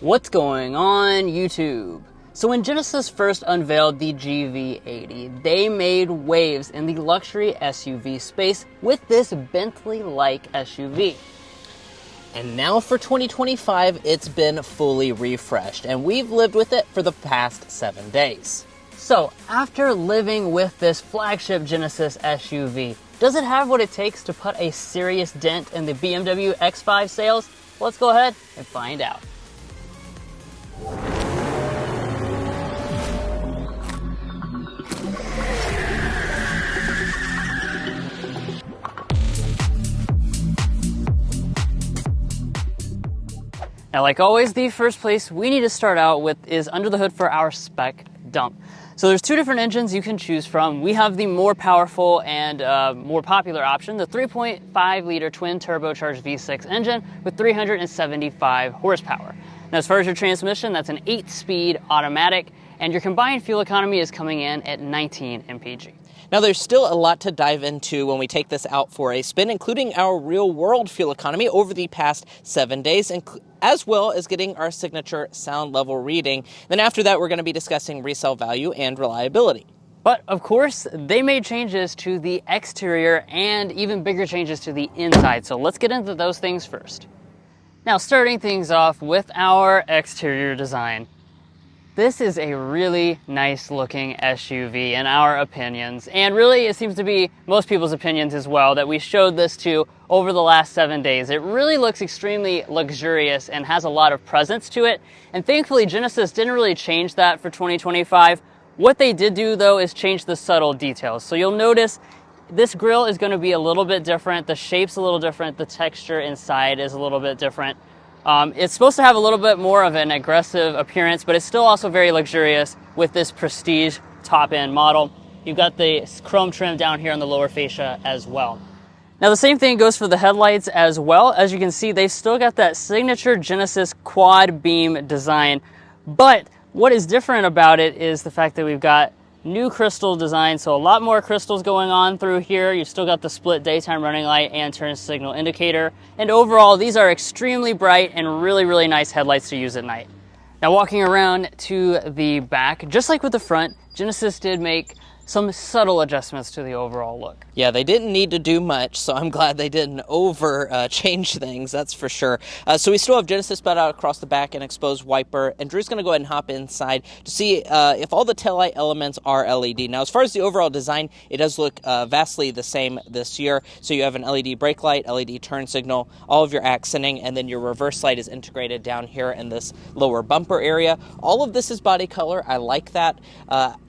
What's going on, YouTube? So when Genesis first unveiled the GV80, they made waves in the luxury SUV space with this Bentley-like SUV. And now for 2025, it's been fully refreshed, and we've lived with it for the past 7 days. So after living with this flagship Genesis SUV, does it have what it takes to put a serious dent in the BMW X5 sales? Let's go ahead and find out. Now, like always, the first place we need to start out with is under the hood for our spec dump. So there's two different engines you can choose from. We have the more powerful and more popular option, the 3.5 liter twin turbocharged V6 engine with 375 horsepower. Now, as far as your transmission, that's an 8-speed automatic, and your combined fuel economy is coming in at 19 mpg. Now, there's still a lot to dive into when we take this out for a spin, including our real-world fuel economy over the past 7 days, as well as getting our signature sound level reading. Then after that, we're going to be discussing resale value and reliability. But, of course, they made changes to the exterior and even bigger changes to the inside, so let's get into those things first. Now, starting things off with our exterior design. This is a really nice looking SUV in our opinions, and really it seems to be most people's opinions as well that we showed this to over the last 7 days. It really looks extremely luxurious and has a lot of presence to it, and thankfully Genesis didn't really change that for 2025. What they did do though is change the subtle details. So you'll notice this grille is going to be a little bit different, the shape's a little different, the texture inside is a little bit different. It's supposed to have a little bit more of an aggressive appearance, but it's still also very luxurious with this prestige top-end model. You've got the chrome trim down here on the lower fascia as well. Now the same thing goes for the headlights as well. As you can see, they've still got that signature Genesis quad beam design, but what is different about it is the fact that we've got new crystal design, so a lot more crystals going on through here. You've still got the split daytime running light and turn signal indicator. And overall, these are extremely bright and really, really nice headlights to use at night. Now walking around to the back, just like with the front, Genesis did make some subtle adjustments to the overall look. Yeah, they didn't need to do much, so I'm glad they didn't change things, that's for sure. So we still have Genesis spelled out across the back and exposed wiper, and Drew's going to go ahead and hop inside to see if all the taillight elements are LED. Now, as far as the overall design, it does look vastly the same this year. So you have an LED brake light, LED turn signal, all of your accenting, and then your reverse light is integrated down here in this lower bumper area. All of this is body color. I like that.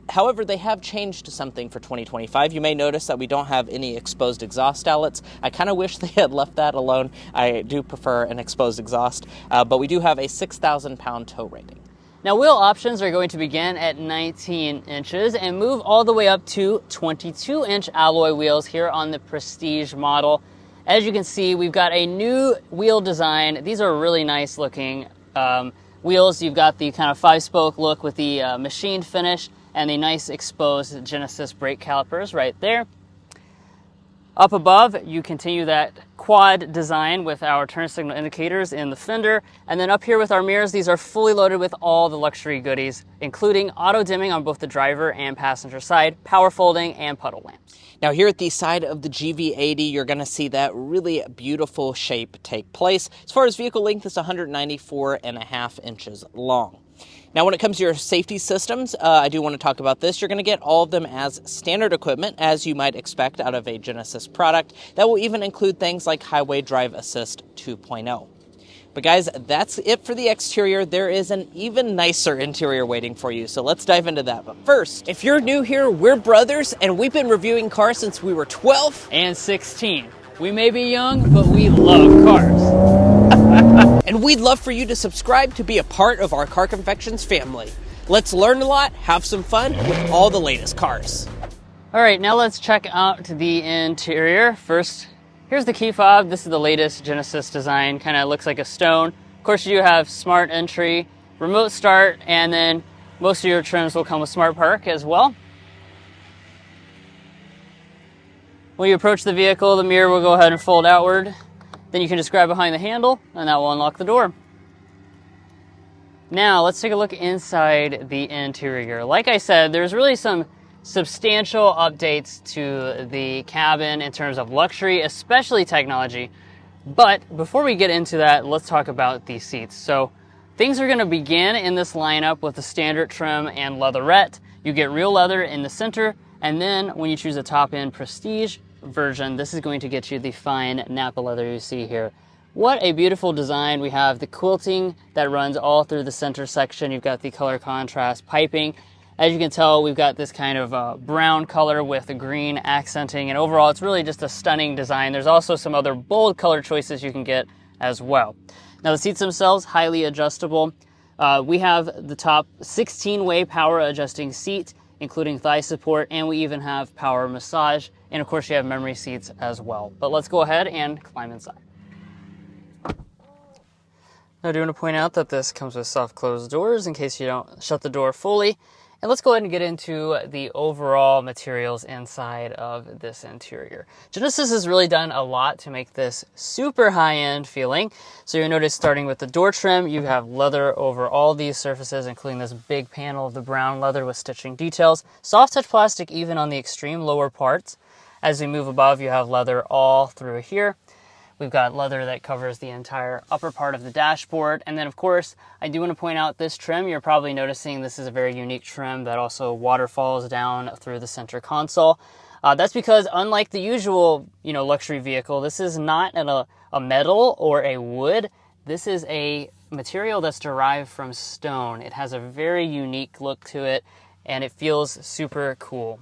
However, they have changed something for 2025. You may notice that we don't have any exposed exhaust outlets. I kind of wish they had left that alone. I do prefer an exposed exhaust, but we do have a 6,000-pound tow rating. Now, wheel options are going to begin at 19 inches and move all the way up to 22-inch alloy wheels here on the Prestige model. As you can see, we've got a new wheel design. These are really nice looking wheels. You've got the kind of 5-spoke look with the machined finish and the nice exposed Genesis brake calipers right there. Up above, you continue that quad design with our turn signal indicators in the fender. And then up here with our mirrors, these are fully loaded with all the luxury goodies, including auto dimming on both the driver and passenger side, power folding, and puddle lamps. Now here at the side of the GV80, you're going to see that really beautiful shape take place. As far as vehicle length, it's 194.5 inches long. Now, when it comes to your safety systems, I do want to talk about this. You're going to get all of them as standard equipment, as you might expect out of a Genesis product. That will even include things like Highway Drive Assist 2.0. But guys, that's it for the exterior. There is an even nicer interior waiting for you, so let's dive into that. But first, if you're new here, we're brothers, and we've been reviewing cars since we were 12 and 16. We may be young, but we love cars. And we'd love for you to subscribe to be a part of our Car Confections family. Let's learn a lot, have some fun with all the latest cars. All right, now let's check out the interior. First, here's the key fob. This is the latest Genesis design. Kind of looks like a stone. Of course, you have smart entry, remote start, and then most of your trims will come with smart park as well. When you approach the vehicle, the mirror will go ahead and fold outward. Then you can just grab behind the handle, and that will unlock the door. Now let's take a look inside the interior. Like I said, there's really some substantial updates to the cabin in terms of luxury, especially technology. But before we get into that, let's talk about these seats. So things are going to begin in this lineup with the standard trim and leatherette. You get real leather in the center, and then when you choose a top-end prestige version, this is going to get you the fine Napa leather you see here. What a beautiful design. We have the quilting that runs all through the center section. You've got the color contrast piping. As you can tell, we've got this kind of brown color with the green accenting, and overall it's really just a stunning design. There's also some other bold color choices you can get as well. Now the seats themselves, highly adjustable. We have the top 16-way power adjusting seat, including thigh support, and we even have power massage, and of course you have memory seats as well. But let's go ahead and climb inside. Now I do want to point out that this comes with soft closed doors in case you don't shut the door fully. And let's go ahead and get into the overall materials inside of this interior. Genesis has really done a lot to make this super high-end feeling. So you'll notice starting with the door trim, you have leather over all these surfaces, including this big panel of the brown leather with stitching details. Soft touch plastic even on the extreme lower parts. As we move above, you have leather all through here. We've got leather that covers the entire upper part of the dashboard. And then, of course, I do want to point out this trim. You're probably noticing this is a very unique trim that also waterfalls down through the center console. That's because unlike the usual, luxury vehicle, this is not a metal or a wood. This is a material that's derived from stone. It has a very unique look to it, and it feels super cool.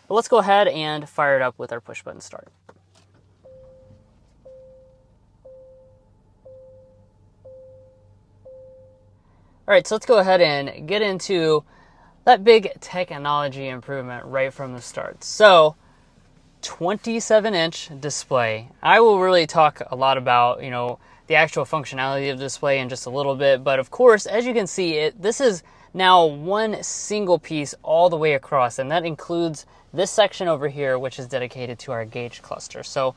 But let's go ahead and fire it up with our push button start. All right, so let's go ahead and get into that big technology improvement right from the start. So, 27-inch display. I will really talk a lot about, the actual functionality of the display in just a little bit. But of course, as you can see, this is now one single piece all the way across. And that includes this section over here, which is dedicated to our gauge cluster. So,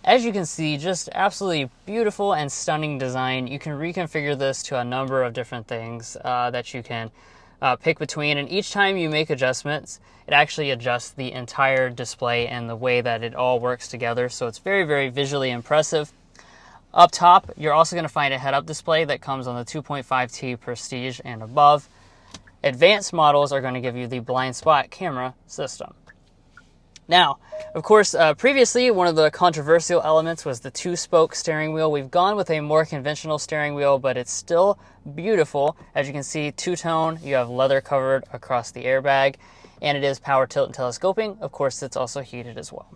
as you can see, just absolutely beautiful and stunning design. You can reconfigure this to a number of different things that you can pick between. And each time you make adjustments, it actually adjusts the entire display and the way that it all works together. So it's very, very visually impressive. Up top, you're also going to find a head-up display that comes on the 2.5T Prestige and above. Advanced models are going to give you the blind spot camera system. Now, of course, previously, one of the controversial elements was the two-spoke steering wheel. We've gone with a more conventional steering wheel, but it's still beautiful. As you can see, two-tone, you have leather covered across the airbag, and it is power tilt and telescoping. Of course, it's also heated as well.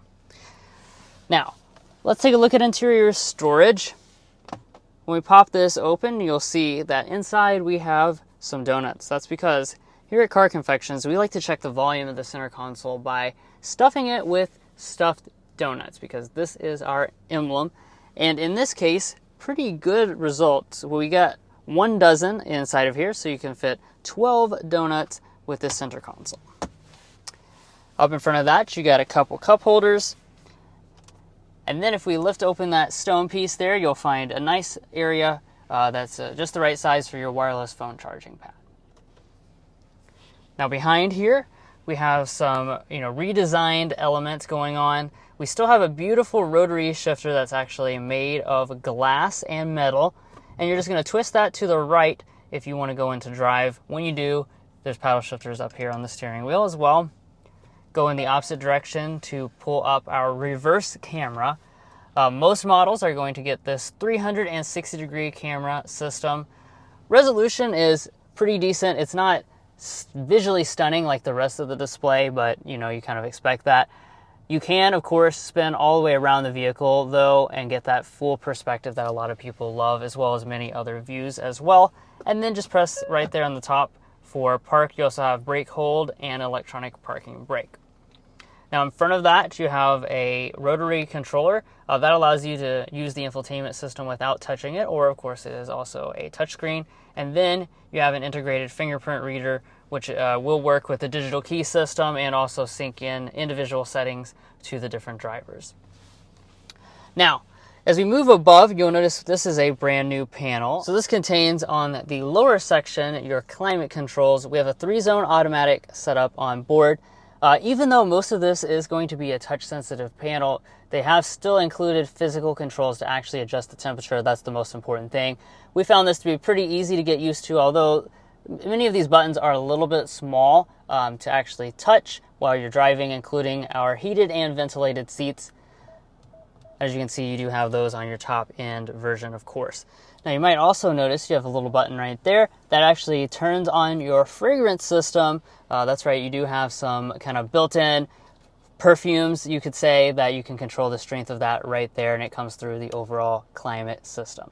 Now, let's take a look at interior storage. When we pop this open, you'll see that inside we have some donuts. That's because here at Car Confections, we like to check the volume of the center console by stuffing it with stuffed donuts, because this is our emblem. And in this case, pretty good results. We got 1 dozen inside of here, so you can fit 12 donuts with this center console. Up in front of that, you got a couple cup holders. And then if we lift open that stone piece there, you'll find a nice area that's just the right size for your wireless phone charging pad. Now behind here, we have some, redesigned elements going on. We still have a beautiful rotary shifter that's actually made of glass and metal. And you're just going to twist that to the right if you want to go into drive. When you do, there's paddle shifters up here on the steering wheel as well. Go in the opposite direction to pull up our reverse camera. Most models are going to get this 360-degree camera system. Resolution is pretty decent. It's not visually stunning like the rest of the display, but you kind of expect that. You can, of course, spin all the way around the vehicle, though, and get that full perspective that a lot of people love, as well as many other views as well. And then just press right there on the top for park. You also have brake hold and electronic parking brake. Now in front of that, you have a rotary controller that allows you to use the infotainment system without touching it, or of course it is also a touchscreen. And then you have an integrated fingerprint reader, which will work with the digital key system and also sync in individual settings to the different drivers. Now, As we move above, you'll notice this is a brand new panel. So this contains on the lower section your climate controls. We have a 3-zone automatic setup on board. Even though most of this is going to be a touch-sensitive panel, they have still included physical controls to actually adjust the temperature. That's the most important thing. We found this to be pretty easy to get used to, although many of these buttons are a little bit small to actually touch while you're driving, including our heated and ventilated seats. As you can see, you do have those on your top-end version, of course. Now, you might also notice you have a little button right there that actually turns on your fragrance system. That's right, you do have some kind of built-in perfumes, you could say, that you can control the strength of that right there, and it comes through the overall climate system.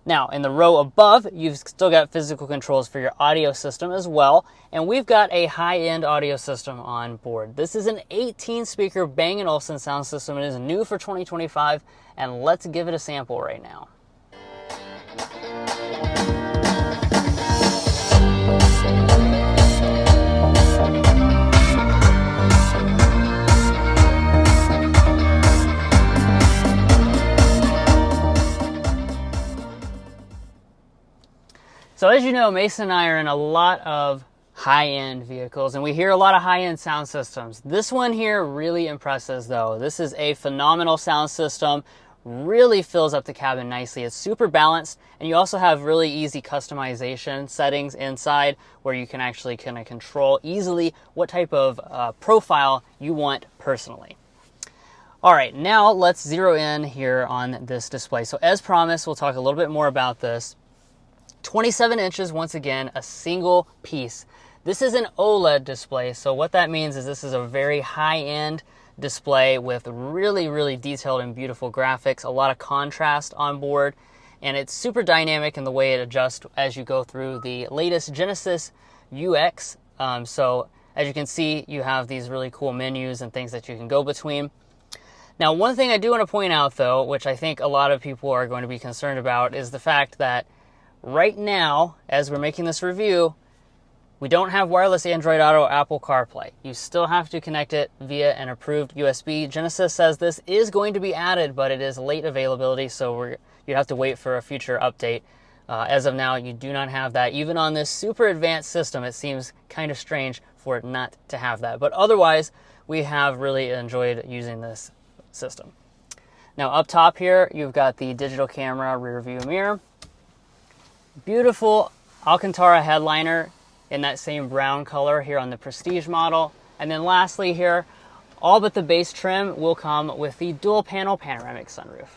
Now, in the row above, you've still got physical controls for your audio system as well, and we've got a high-end audio system on board. This is an 18-speaker Bang & Olufsen sound system. It is new for 2025, and let's give it a sample right now. So as you know, Mason and I are in a lot of high-end vehicles, and we hear a lot of high-end sound systems. This one here really impresses, though. This is a phenomenal sound system, really fills up the cabin nicely. It's super balanced, and you also have really easy customization settings inside where you can actually kind of control easily what type of profile you want personally. All right, now let's zero in here on this display. So as promised, we'll talk a little bit more about this. 27 inches, once again, a single piece. This is an OLED display, so what that means is this is a very high-end display with really, really detailed and beautiful graphics, a lot of contrast on board, and it's super dynamic in the way it adjusts as you go through the latest Genesis UX. So as you can see, you have these really cool menus and things that you can go between. Now, one thing I do want to point out, though, which I think a lot of people are going to be concerned about, is the fact that right now, as we're making this review, we don't have wireless Android Auto or Apple CarPlay. You still have to connect it via an approved USB. Genesis says this is going to be added, but it is late availability, so you have to wait for a future update. As of now, you do not have that. Even on this super advanced system, it seems kind of strange for it not to have that. But otherwise, we have really enjoyed using this system. Now, up top here, you've got the digital camera rear view mirror. Beautiful Alcantara headliner in that same brown color here on the Prestige model. And then lastly here, all but the base trim will come with the dual panel panoramic sunroof.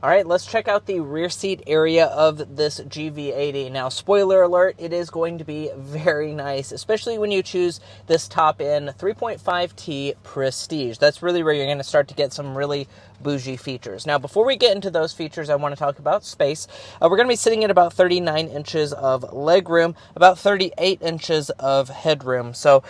All right, let's check out the rear seat area of this GV80. Now, spoiler alert, it is going to be very nice, especially when you choose this top-end 3.5T Prestige. That's really where you're going to start to get some really bougie features. Now, before we get into those features, I want to talk about space. We're going to be sitting at about 39 inches of legroom, about 38 inches of headroom. So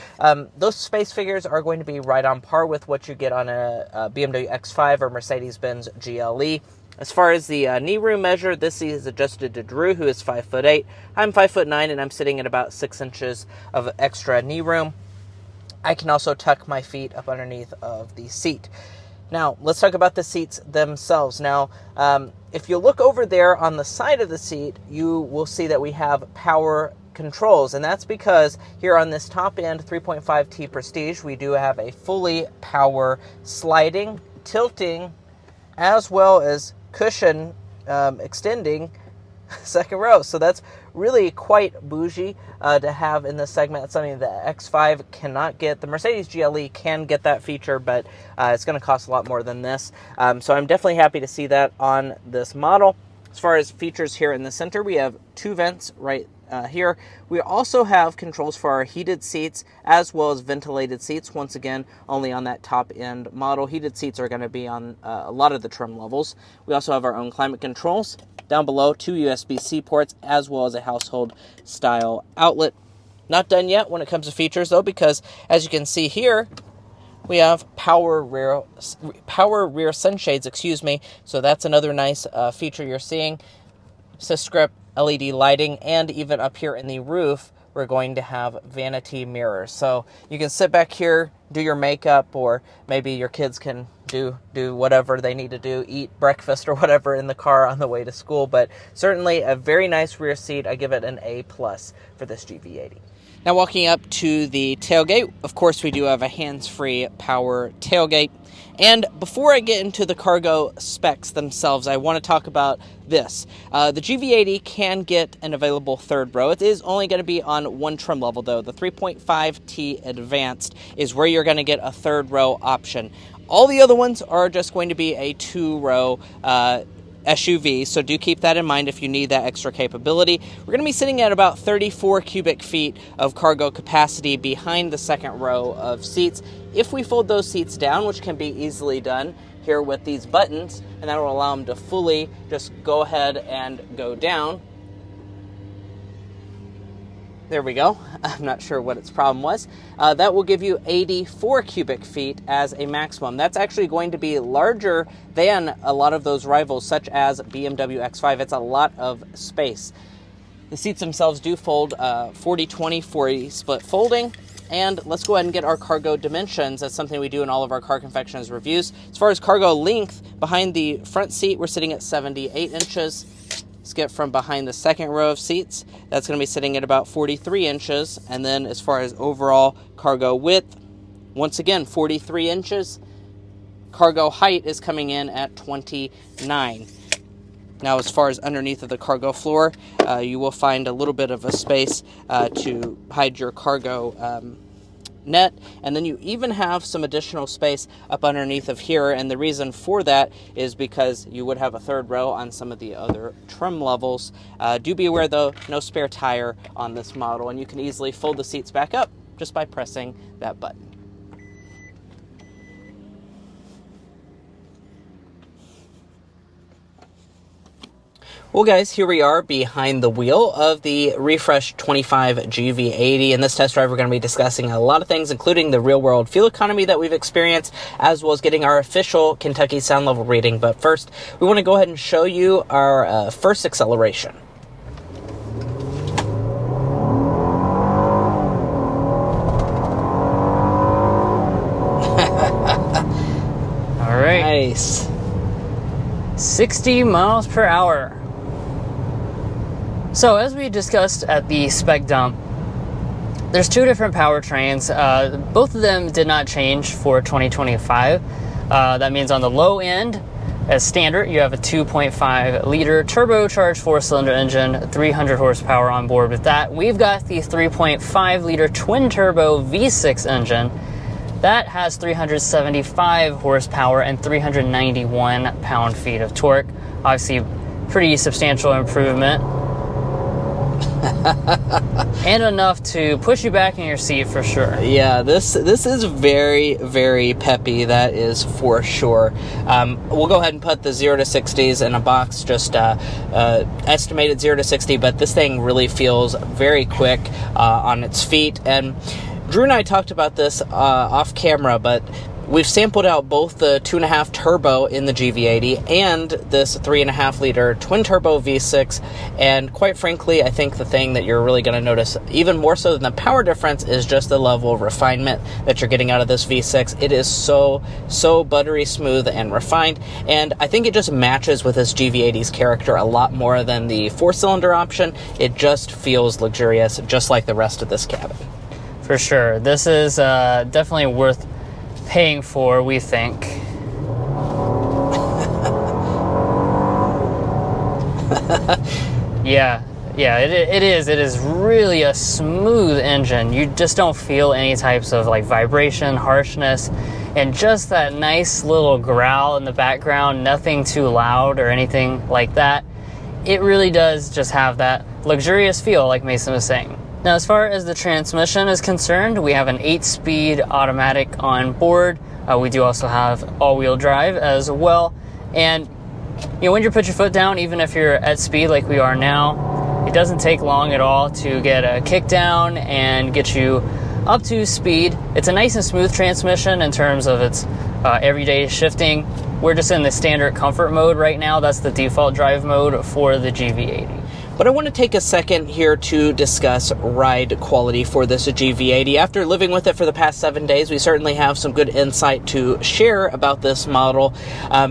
those space figures are going to be right on par with what you get on a BMW X5 or Mercedes-Benz GLE. As far as the knee room measure, this is adjusted to Drew, who is 5'8". I'm 5'9", and I'm sitting at about 6 inches of extra knee room. I can also tuck my feet up underneath of the seat. Now, let's talk about the seats themselves. Now, if you look over there on the side of the seat, you will see that we have power controls, and that's because here on this top-end 3.5T Prestige, we do have a fully power sliding, tilting, as well as cushion extending second row. So that's really quite bougie to have in this segment. It's something the X5 cannot get. The Mercedes GLE can get that feature, but it's going to cost a lot more than this. So I'm definitely happy to see that on this model. As far as features here in the center, we have 2 vents right here. We also have controls for our heated seats as well as ventilated seats. Once again, only on that top end model. Heated seats are going to be on a lot of the trim levels. We also have our own climate controls. Down below, 2 USB-C ports as well as a household style outlet. Not done yet when it comes to features though, because as you can see here, we have power rear sunshades, So that's another nice feature you're seeing. Script LED lighting, and even up here in the roof, we're going to have vanity mirrors. So you can sit back here, do your makeup, or maybe your kids can do whatever they need to do, eat breakfast or whatever in the car on the way to school. But certainly a very nice rear seat. I give it an A+ for this GV80. Now walking up to the tailgate, of course we do have a hands-free power tailgate. And before I get into the cargo specs themselves, I want to talk about this. The GV80 can get an available third row. It is only going to be on one trim level though. The 3.5T Advanced is where you're going to get a third row option. All the other ones are just going to be a 2-row SUV, so do keep that in mind if you need that extra capability. We're going to be sitting at about 34 cubic feet of cargo capacity behind the second row of seats. If we fold those seats down, which can be easily done here with these buttons, and that will allow them to fully just go ahead and go down. There we go. I'm not sure what its problem was. That will give you 84 cubic feet as a maximum. That's actually going to be larger than a lot of those rivals, such as BMW X5. It's a lot of space. The seats themselves do fold 40-20, 40 split folding. And let's go ahead and get our cargo dimensions. That's something we do in all of our Car Confections reviews. As far as cargo length, behind the front seat, we're sitting at 78 inches. Let's get from behind the second row of seats. That's going to be sitting at about 43 inches. And then as far as overall cargo width, once again, 43 inches. Cargo height is coming in at 29. Now, as far as underneath of the cargo floor, you will find a little bit of a space to hide your cargo net, and then you even have some additional space up underneath of here, and the reason for that is because you would have a third row on some of the other trim levels. Do be aware though, no spare tire on this model, and you can easily fold the seats back up just by pressing that button. Well guys, here we are behind the wheel of the refreshed 25 GV80. In this test drive, we're going to be discussing a lot of things, including the real-world fuel economy that we've experienced, as well as getting our official Kentucky sound level reading. But first, we want to go ahead and show you our first acceleration. All right. Nice. 60 miles per hour. So as we discussed at the spec dump, there's two different powertrains. Both of them did not change for 2025. That means on the low end, as standard, you have a 2.5 liter turbocharged 4-cylinder engine, 300 horsepower on board with that. We've got the 3.5 liter twin turbo V6 engine. That has 375 horsepower and 391 pound-feet of torque. Obviously, pretty substantial improvement. And enough to push you back in your seat for sure. Yeah, this is very, very peppy, that is for sure. We'll go ahead and put the 0 to 60s in a box, just estimated 0 to 60, but this thing really feels very quick on its feet. And Drew and I talked about this off camera, but we've sampled out both the 2.5 turbo in the GV80 and this 3.5 liter twin turbo V6, and quite frankly, I think the thing that you're really going to notice even more so than the power difference is just the level of refinement that you're getting out of this V6. It is so buttery smooth and refined, and I think it just matches with this GV80's character a lot more than the 4-cylinder option. It just feels luxurious, just like the rest of this cabin. For sure. This is definitely worth paying for, we think. Yeah, it is. It is really a smooth engine. You just don't feel any types of like vibration, harshness, and just that nice little growl in the background, nothing too loud or anything like that. It really does just have that luxurious feel, like Mason was saying. Now, as far as the transmission is concerned, we have an 8-speed automatic on board. We do also have all-wheel drive as well. And you know, when you put your foot down, even if you're at speed like we are now, it doesn't take long at all to get a kick down and get you up to speed. It's a nice and smooth transmission in terms of its everyday shifting. We're just in the standard comfort mode right now. That's the default drive mode for the GV80. But I want to take a second here to discuss ride quality for this GV80. After living with it for the past 7 days, we certainly have some good insight to share about this model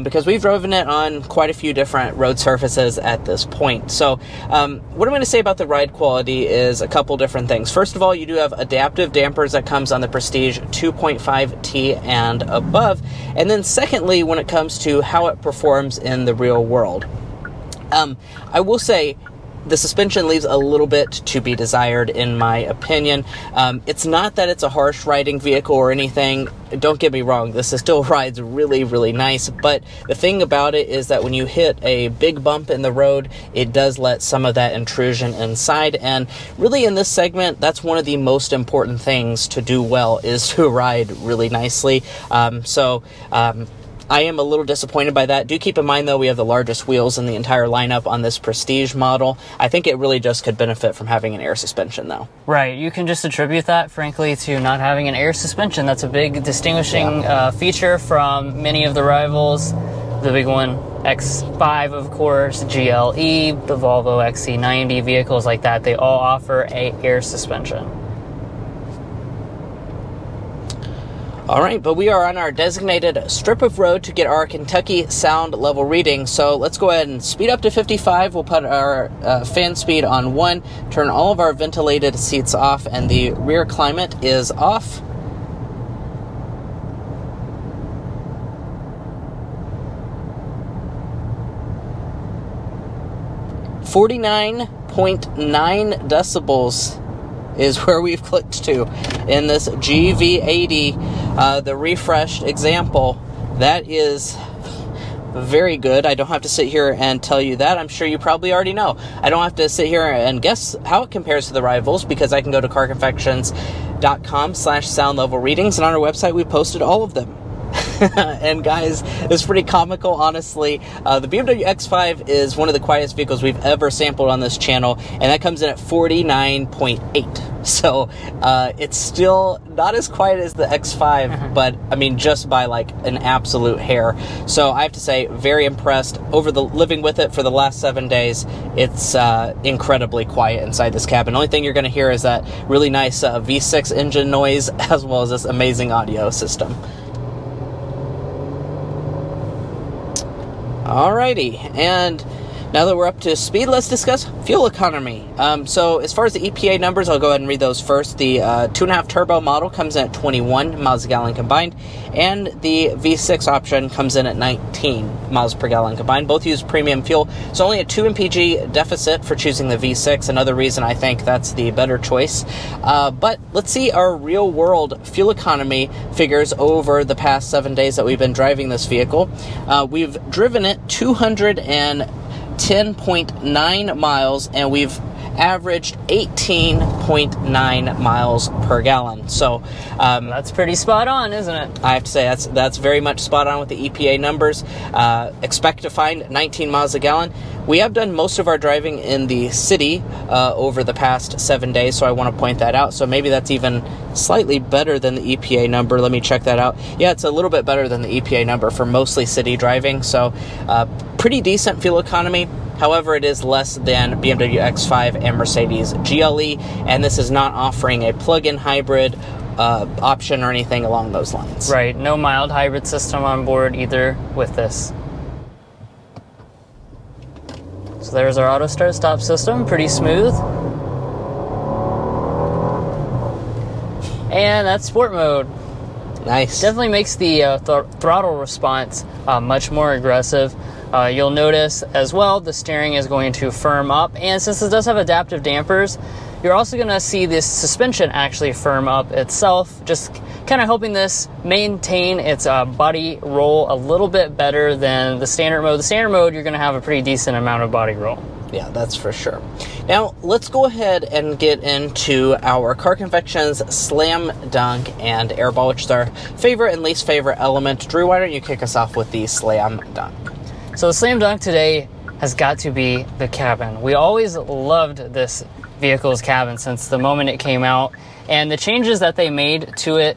because we've driven it on quite a few different road surfaces at this point. So what I'm going to say about the ride quality is a couple different things. First of all, you do have adaptive dampers that comes on the Prestige 2.5T and above. And then secondly, when it comes to how it performs in the real world, I will say the suspension leaves a little bit to be desired, in my opinion. It's not that it's a harsh riding vehicle or anything. Don't get me wrong, this still rides really, really nice. But the thing about it is that when you hit a big bump in the road, it does let some of that intrusion inside. And really in this segment, that's one of the most important things to do well, is to ride really nicely. I am a little disappointed by that. Do keep in mind, though, we have the largest wheels in the entire lineup on this Prestige model. I think it really just could benefit from having an air suspension, though. Right. You can just attribute that, frankly, to not having an air suspension. That's a big distinguishing feature from many of the rivals. The big one, X5, of course, GLE, the Volvo XC90, vehicles like that, they all offer an air suspension. All right, but we are on our designated strip of road to get our Kentucky sound level reading. So let's go ahead and speed up to 55. We'll put our fan speed on 1, turn all of our ventilated seats off, and the rear climate is off. .9 decibels is where we've clicked to in this GV80, the refreshed example. That is very good. I don't have to sit here and tell you that. I'm sure you probably already know. I don't have to sit here and guess how it compares to the rivals, because I can go to carconfections.com/sound level readings, and on our website we posted all of them. And guys, it's pretty comical, honestly. The BMW X5 is one of the quietest vehicles we've ever sampled on this channel, and that comes in at 49.8. So it's still not as quiet as the X5, but I mean, just by like an absolute hair. So I have to say, very impressed. Living with it for the last 7 days, it's incredibly quiet inside this cabin. The only thing you're going to hear is that really nice V6 engine noise, as well as this amazing audio system. Alrighty, and now that we're up to speed, let's discuss fuel economy. So as far as the EPA numbers, I'll go ahead and read those first. The 2.5 turbo model comes in at 21 miles a gallon combined, and the V6 option comes in at 19 miles per gallon combined. Both use premium fuel, so only a 2 mpg deficit for choosing the V6. Another reason I think that's the better choice. But let's see our real world fuel economy figures over the past 7 days that we've been driving this vehicle. We've driven it 210.9 miles, and we've averaged 18.9 miles per gallon. So that's pretty spot on, isn't it? I have to say that's very much spot on with the EPA numbers. Expect to find 19 miles a gallon. We have done most of our driving in the city over the past 7 days, so I want to point that out. So maybe that's even slightly better than the EPA number. Let me check that out. Yeah, it's a little bit better than the EPA number for mostly city driving. So pretty decent fuel economy. However, it is less than BMW X5 and Mercedes GLE, and this is not offering a plug-in hybrid option or anything along those lines. Right, no mild hybrid system on board either with this. So there's our auto start stop system, pretty smooth. And that's sport mode. Nice. Definitely makes the throttle response much more aggressive. You'll notice as well the steering is going to firm up, and since it does have adaptive dampers, you're also going to see this suspension actually firm up itself, just kind of helping this maintain its body roll a little bit better than the standard mode. The standard mode, you're going to have a pretty decent amount of body roll. Yeah, that's for sure. Now, let's go ahead and get into our Car Confections Slam Dunk and Airball, which is our favorite and least favorite element. Drew, why don't you kick us off with the Slam Dunk? So the Slam Dunk today has got to be the cabin. We always loved this vehicle's cabin since the moment it came out, and the changes that they made to it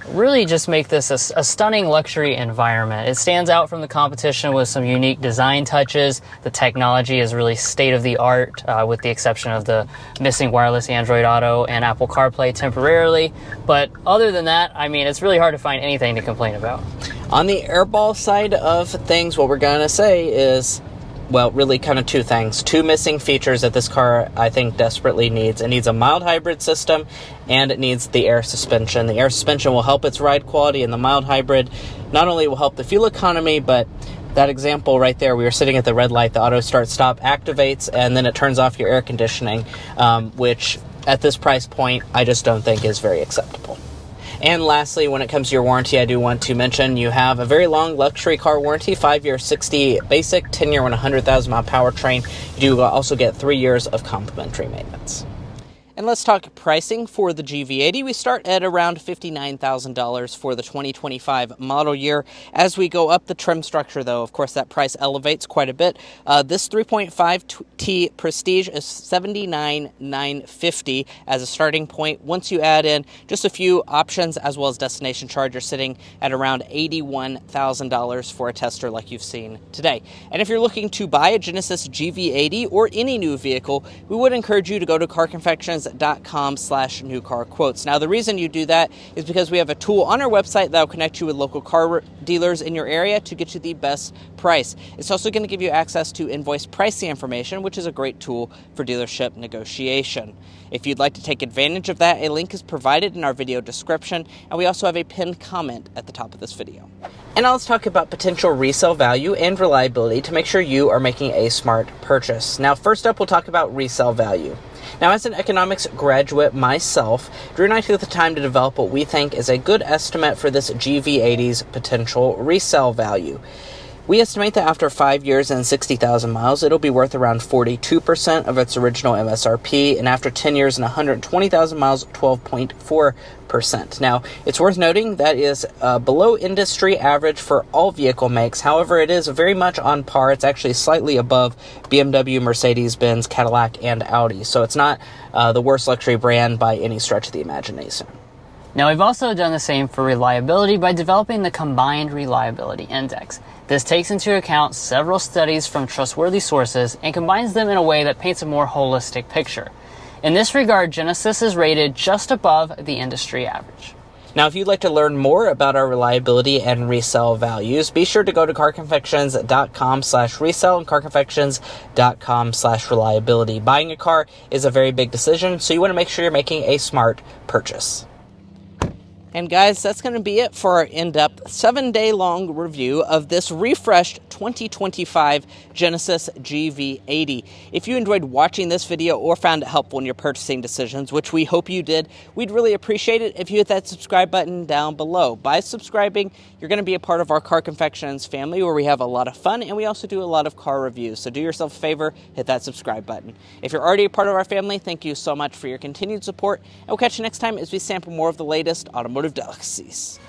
really just make this a stunning luxury environment. It stands out from the competition with some unique design touches. The technology is really state-of-the-art, with the exception of the missing wireless Android Auto and Apple CarPlay temporarily. But other than that, I mean, it's really hard to find anything to complain about. On the airball side of things, what we're going to say is, well, really kind of two things. Two missing features that this car, I think, desperately needs. It needs a mild hybrid system, and it needs the air suspension. The air suspension will help its ride quality, and the mild hybrid not only will help the fuel economy, but that example right there, we were sitting at the red light, the auto start stop activates, and then it turns off your air conditioning, which at this price point, I just don't think is very acceptable. And lastly, when it comes to your warranty, I do want to mention you have a very long luxury car warranty, 5-year 60 basic, 10-year 100,000 mile powertrain. You do also get 3 years of complimentary maintenance. And let's talk pricing for the GV80. We start at around $59,000 for the 2025 model year. As we go up the trim structure, though, of course, that price elevates quite a bit. This 3.5T Prestige is $79,950 as a starting point. Once you add in just a few options as well as destination charge, you're sitting at around $81,000 for a tester like you've seen today. And if you're looking to buy a Genesis GV80 or any new vehicle, we would encourage you to go to carconfections.com/new car quotes. Now, the reason you do that is because we have a tool on our website that will connect you with local car dealers in your area to get you the best price. It's also going to give you access to invoice pricing information, which is a great tool for dealership negotiation. If you'd like to take advantage of that, a link is provided in our video description, and we also have a pinned comment at the top of this video. And now let's talk about potential resale value and reliability to make sure you are making a smart purchase. Now, first up, we'll talk about resale value. Now, as an economics graduate myself, Drew and I took the time to develop what we think is a good estimate for this GV80's potential resale value. We estimate that after 5 years and 60,000 miles, it'll be worth around 42% of its original MSRP, and after 10 years and 120,000 miles, 12.4%. Now, it's worth noting that is below industry average for all vehicle makes. However, it is very much on par. It's actually slightly above BMW, Mercedes-Benz, Cadillac, and Audi. So it's not the worst luxury brand by any stretch of the imagination. Now, we've also done the same for reliability by developing the Combined Reliability Index. This takes into account several studies from trustworthy sources and combines them in a way that paints a more holistic picture. In this regard, Genesis is rated just above the industry average. Now, if you'd like to learn more about our reliability and resale values, be sure to go to carconfections.com/resale and carconfections.com/reliability. Buying a car is a very big decision, so you want to make sure you're making a smart purchase. And guys, that's going to be it for our in-depth 7-day-long review of this refreshed 2025 Genesis GV80. If you enjoyed watching this video or found it helpful in your purchasing decisions, which we hope you did, we'd really appreciate it if you hit that subscribe button down below. By subscribing, you're going to be a part of our Car Confections family where we have a lot of fun and we also do a lot of car reviews. So do yourself a favor, hit that subscribe button. If you're already a part of our family, thank you so much for your continued support. And we'll catch you next time as we sample more of the latest automotive delicacies.